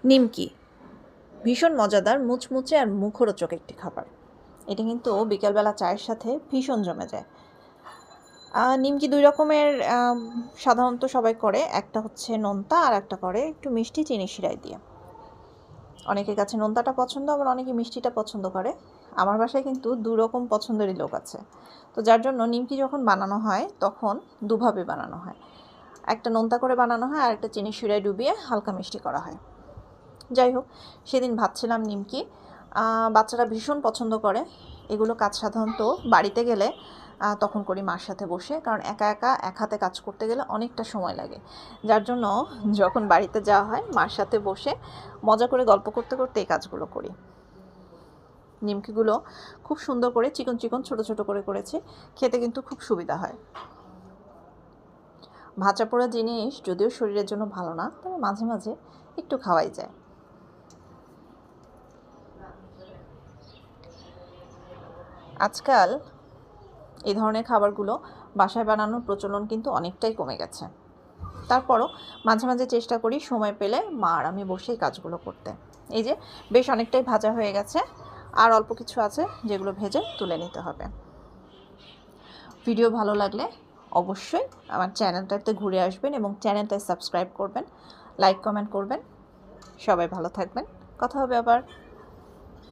নিমকি ভীষণ মজাদার, মুচমুচে আর মুখরোচক একটি খাবার। এটা কিন্তু বিকেলবেলা চায়ের সাথে ভীষণ জমে যায়। নিমকি ২ রকমের সাধারণত সবাই করে। একটা হচ্ছে নোনতা আর একটা করে একটু মিষ্টি চিনি শিরায় দিয়ে। অনেকের কাছে নোনতাটা পছন্দ, আবার অনেকে মিষ্টিটা পছন্দ করে। আমার বাসায় কিন্তু ২ রকম পছন্দেরই লোক আছে। তো যার জন্য নিমকি যখন বানানো হয় তখন দুভাবে বানানো হয়। একটা নোনতা করে বানানো হয় আর একটা চিনি শিরায় ডুবিয়ে হালকা মিষ্টি করা হয়। যাই হোক, সেদিন ভাবছিলাম নিমকি বাচ্চারা ভীষণ পছন্দ করে। এগুলো কাজ সাধারণত বাড়িতে গেলে তখন করি মার সাথে বসে, কারণ একা একা এক হাতে কাজ করতে গেলে অনেকটা সময় লাগে। যার জন্য যখন বাড়িতে যাওয়া হয় মার সাথে বসে মজা করে গল্প করতে করতে এই কাজগুলো করি। নিমকিগুলো খুব সুন্দর করে চিকন চিকন ছোট ছোট করে করেছি, খেতে কিন্তু খুব সুবিধা হয়। ভাজা পোড়া জিনিস যদিও শরীরের জন্য ভালো না, তবে মাঝে মাঝে একটু খাওয়াই যায়। আজকাল এই ধরনের খাবারগুলো বাসায় বানানোর প্রচলন কিন্তু অনেকটাই কমে গেছে। তারপরও মাঝে মাঝে চেষ্টা করি সময় পেলে মা আর আমি বসেই কাজগুলো করতে। এই যে বেশ অনেকটাই ভাজা হয়ে গেছে, আর অল্প কিছু আছে যেগুলো ভেজে তুলে নিতে হবে। ভিডিও ভালো লাগলে অবশ্যই আমার চ্যানেলটাতে ঘুরে আসবেন এবং চ্যানেলটায় সাবস্ক্রাইব করবেন, লাইক কমেন্ট করবেন। সবাই ভালো থাকবেন, কথা হবে আবার।